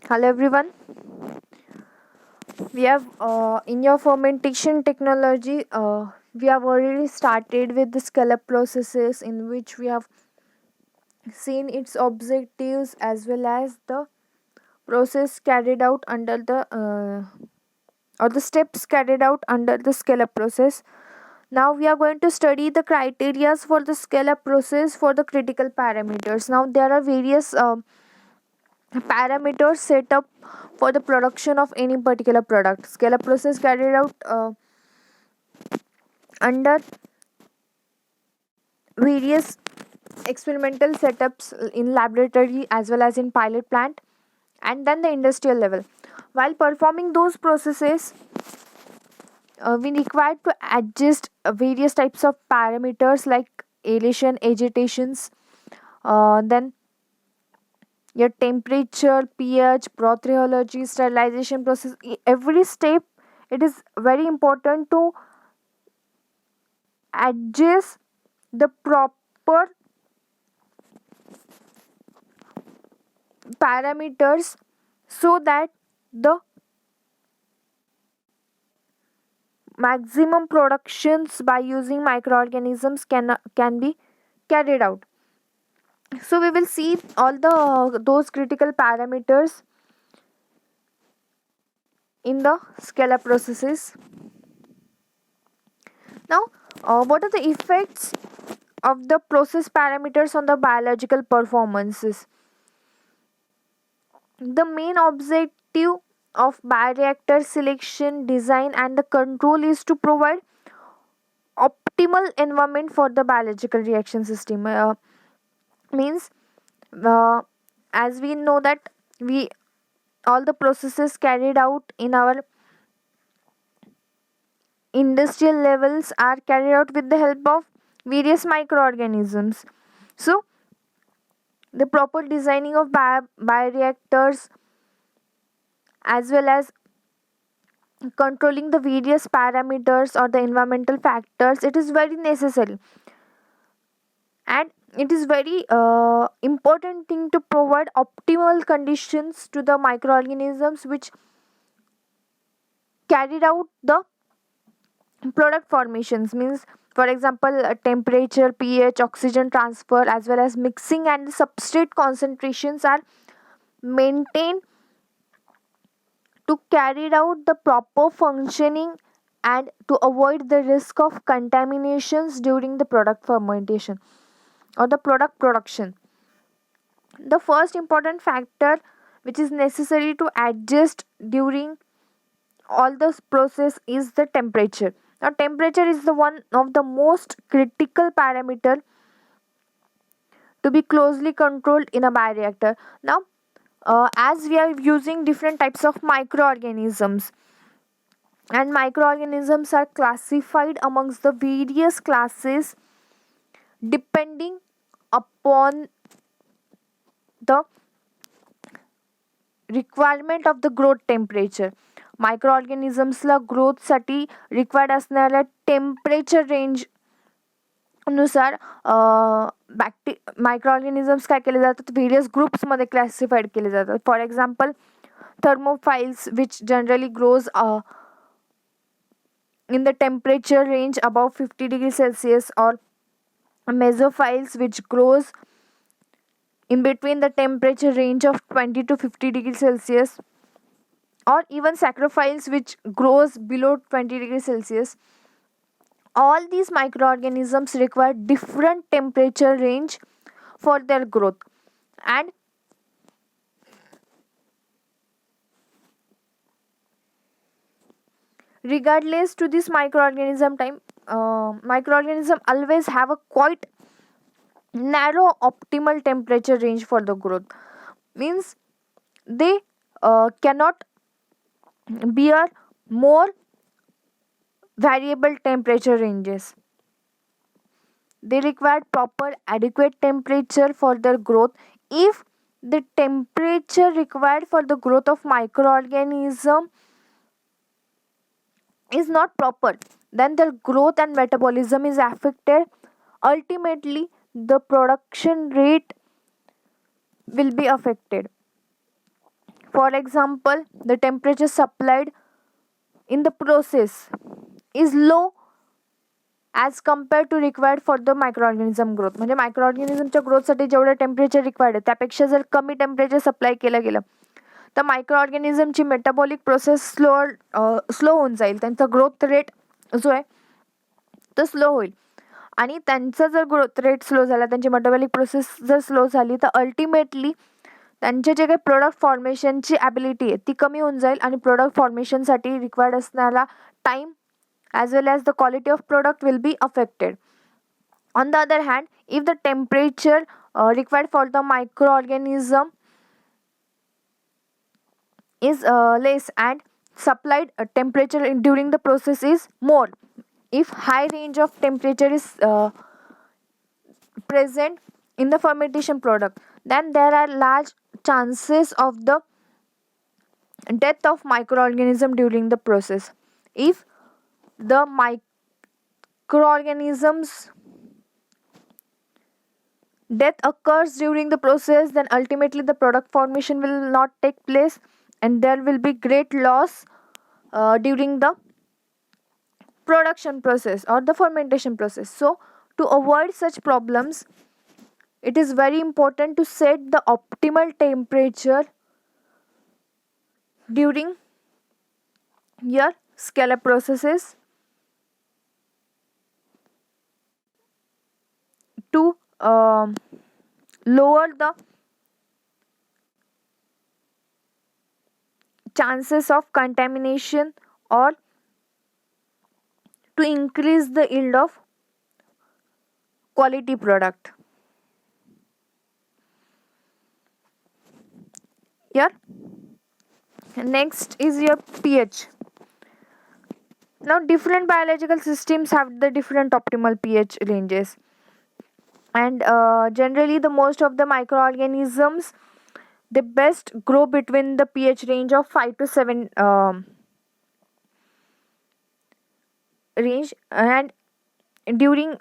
Hello everyone. We have in your fermentation technology, we have already started with the scale-up processes in which we have seen its objectives as well as the process carried out under the or the steps carried out under the scale-up process. Now we are going to study the criterias for the scale-up process for the critical parameters. Now there are various parameters set up for the production of any particular product. Scale up process carried out under various experimental setups in laboratory as well as in pilot plant and then the industrial level. While performing those processes, we required to adjust various types of parameters like aeration, agitations, then your temperature, pH, broth rheology, sterilization process. Every step, it is very important to adjust the proper parameters so that the maximum productions by using microorganisms can be carried out. So we will see all the those critical parameters in the scale up processes. Now, what are the effects of the process parameters on the biological performances? The main objective of bioreactor selection, design, and the control is to provide optimal environment for the biological reaction system. Means, uh, as we know that we all the processes carried out in our industrial levels are carried out with the help of various microorganisms. So, the proper designing of bioreactors as well as controlling the various parameters or the environmental factors, it is very necessary, and it is very important thing to provide optimal conditions to the microorganisms which carried out the product formations. Means, for example, temperature, pH, oxygen transfer as well as mixing and the substrate concentrations are maintained to carry out the proper functioning and to avoid the risk of contaminations during the product fermentation or the product production. The first important factor which is necessary to adjust during all this process is the temperature. Now temperature is the one of the most critical parameter to be closely controlled in a bioreactor. Now as we are using different types of microorganisms, and microorganisms are classified amongst the various classes depending upon the requirement of the growth temperature. मायक्रोऑर्गॅनिझम्सला ग्रोथसाठी required असणाऱ्या temperature range नुसार microorganisms काय केले जातात, various ग्रुप्समध्ये classified केले जातात. For example thermophiles which generally grows in the temperature range above 50 degrees Celsius, or mesophiles which grows in between the temperature range of 20 to 50 degrees Celsius, or even saprophiles which grows below 20 degrees Celsius. All these microorganisms require different temperature range for their growth, and regardless to this microorganism time, microorganism always have a quite narrow optimal temperature range for the growth. Means they cannot bear more variable temperature ranges. They require proper adequate temperature for their growth. If the temperature required for the growth of microorganism is not proper, then their growth and metabolism is affected. Ultimately the production rate will be affected. For example, the temperature supplied in the process is low as compare to required for the microorganism growth. म्हणजे मायक्रोऑर्गॅनिझमच्या ग्रोथसाठी जेवढं temperature required आहे त्यापेक्षा जर कमी temperature supply केलं गेलं तर मायक्रोऑर्गॅनिझमची मेटाबॉलिक प्रोसेस स्लो होऊन जाईल. त्यांचा ग्रोथ रेट जो आहे तो स्लो होईल. आणि त्यांचा जर ग्रोथ रेट स्लो झाला, त्यांची मेटाबॉलिक प्रोसेस जर स्लो झाली तर अल्टिमेटली त्यांचे जे काही प्रोडक्ट फॉर्मेशनची ॲबिलिटी आहे ती कमी होऊन जाईल आणि प्रोडक्ट फॉर्मेशनसाठी रिक्वायर्ड असणारा time as well as the quality of product will be affected. On the other hand, if the temperature required for the microorganism is less and supplied temperature during the process is more, if high range of temperature is present in the fermentation product, then there are large chances of the death of microorganism during the process. If the microorganisms death occurs during the process, then ultimately the product formation will not take place and there will be great loss during the production process or the fermentation process. So to avoid such problems, it is very important to set the optimal temperature during your scale-up processes to lower the chances of contamination or to increase the yield of quality product. Here, next is your pH. Now different biological systems have the different optimal pH ranges, and generally the most of the microorganisms they best grow between the pH range of 5 to 7 range, and during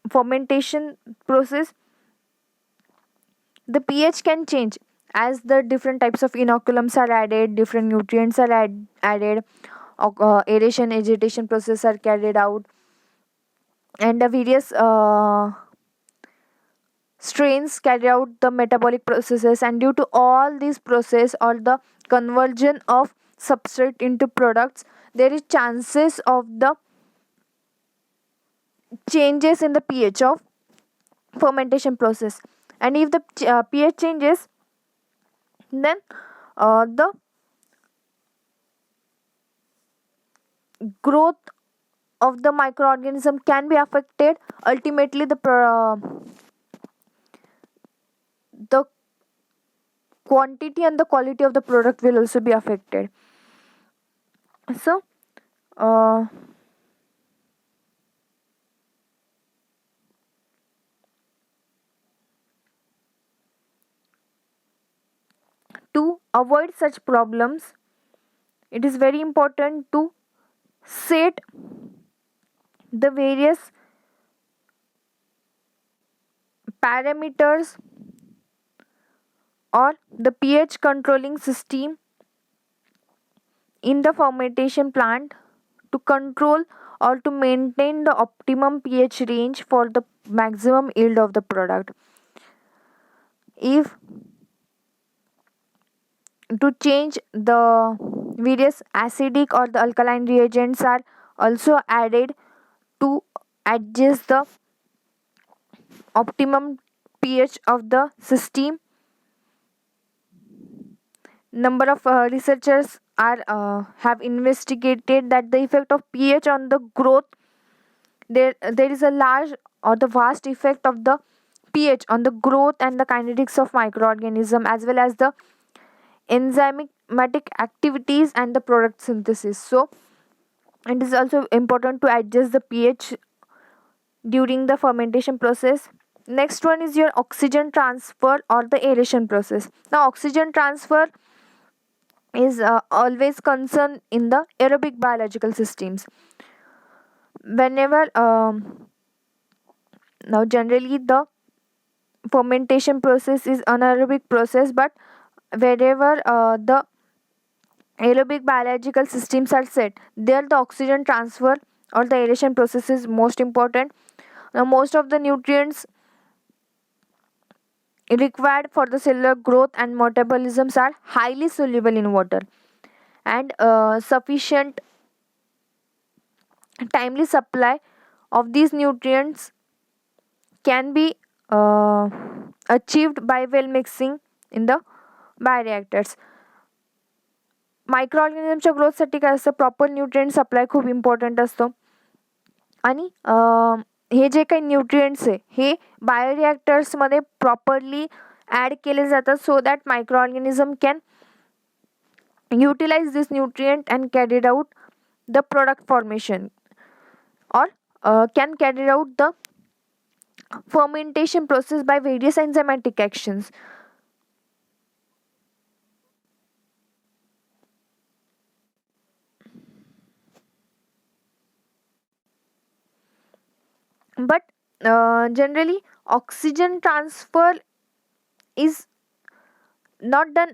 fermentation process the pH can change as the different types of inoculums are added, different nutrients are added, aeration agitation process are carried out, and the various strains carry out the metabolic processes, and due to all these process or the conversion of substrate into products, there is chances of the changes in the pH of fermentation process. And if the pH changes, then the growth of the microorganism can be affected. Ultimately the quantity and the quality of the product will also be affected. So to avoid such problems, it is very important to set the various parameters or the pH controlling system in the fermentation plant to control or to maintain the optimum pH range for the maximum yield of the product. If to change the various acidic or the alkaline reagents are also added to adjust the optimum pH of the system. Number of researchers are have investigated that the effect of pH on the growth, there is a large or the vast effect of the pH on the growth and the kinetics of microorganism as well as the enzymatic activities and the product synthesis. So it is also important to adjust the pH during the fermentation process. Next one is your oxygen transfer or the aeration process. Now oxygen transfer is always concerned in the aerobic biological systems. Whenever now generally the fermentation process is anaerobic process, but wherever the aerobic biological systems are set, there the oxygen transfer or the aeration process is most important. Now, most of the nutrients required for the cellular growth and metabolisms are highly soluble in water, and sufficient timely supply of these nutrients can be uh, achieved by well mixing in the bioreactors. मायक्रोऑर्गॅनिझमच्या ग्रोथसाठी काय असतं, proper nutrient supply खूप important असतो. आणि हे जे काही nutrients आहे हे बायोरिॲक्टर्समध्ये properly add केले जातात, so that microorganism can utilize this nutrient and carried out the product formation, or can carry out the fermentation process by various enzymatic actions. But generally oxygen transfer is not done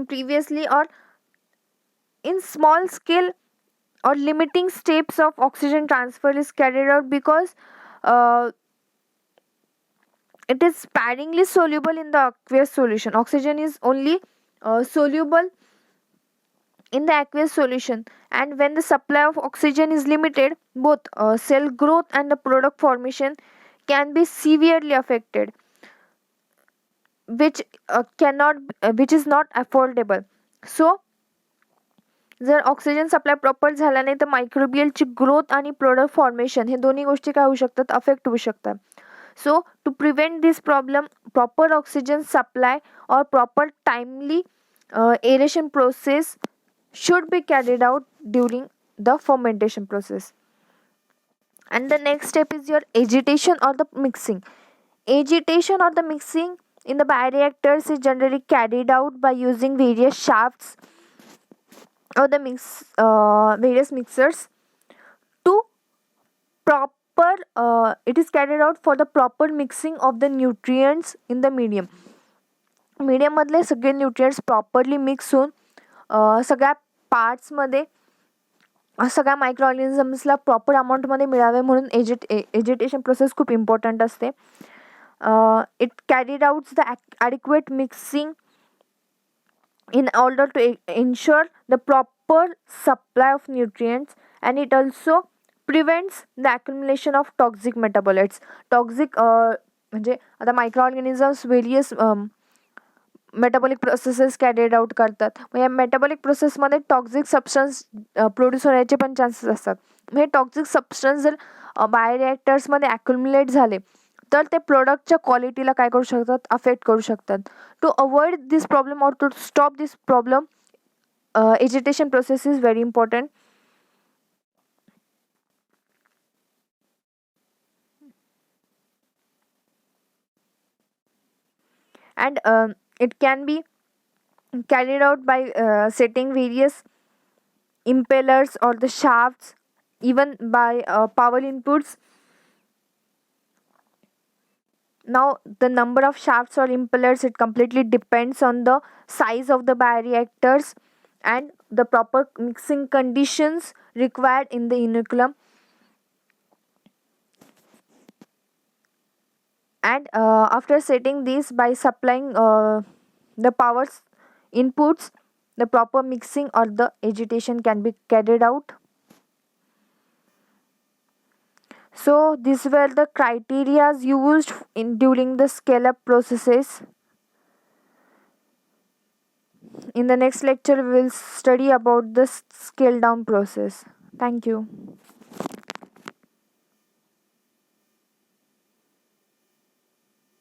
previously, or in small scale or limiting steps of oxygen transfer is carried out, because uh, it is sparingly soluble in the aqueous solution. Oxygen is only soluble in the aqueous solution, and when the supply of oxygen is limited, both cell growth and the product formation can be severely affected, which is not affordable. So जर oxygen supply proper झाला नाही तर मायक्रोबियलची growth आणि product formation हे दोन्ही गोष्टी काय होऊ शकतात, अफेक्ट होऊ शकतात. So to prevent this problem, proper oxygen supply or proper timely aeration process should be carried out during the fermentation process. And the next step is your agitation or the mixing. Agitation or the mixing in the bioreactors is generally carried out by using various shafts or the various mixers to proper it is carried out for the proper mixing of the nutrients in the medium. मधले सगळे nutrients properly mix होऊन सगळ्या पार्ट्समध्ये सगळ्या micro ऑर्गॅनिझम्सला proper अमाऊंटमध्ये मिळावे म्हणून agitation process खूप important असते. It carried out the adequate mixing in order to ensure the proper supply of nutrients, and it also prevents the accumulation of toxic metabolites. Toxic म्हणजे आता microorganisms various metabolic processes carried out करतात. मग या metabolic प्रोसेसमध्ये toxic substance produce होण्याचे पण chances असतात. मग हे toxic substance जर बायोरिॲक्टर्समध्ये ॲक्युमुलेट झाले तर ते प्रोडक्टच्या क्वालिटीला काय करू शकतात, अफेक्ट करू शकतात. टू अवॉइड दिस प्रॉब्लेम और to stop this problem, agitation process is very important. And it can be carried out by setting various impellers or the shafts, even by power inputs. Now the number of shafts or impellers, it completely depends on the size of the bioreactors and the proper mixing conditions required in the inoculum. And after setting these by supplying the power inputs, the proper mixing or the agitation can be carried out. So these were the criteria used during the scale up processes. In the next lecture we will study about the scale down process. Thank you.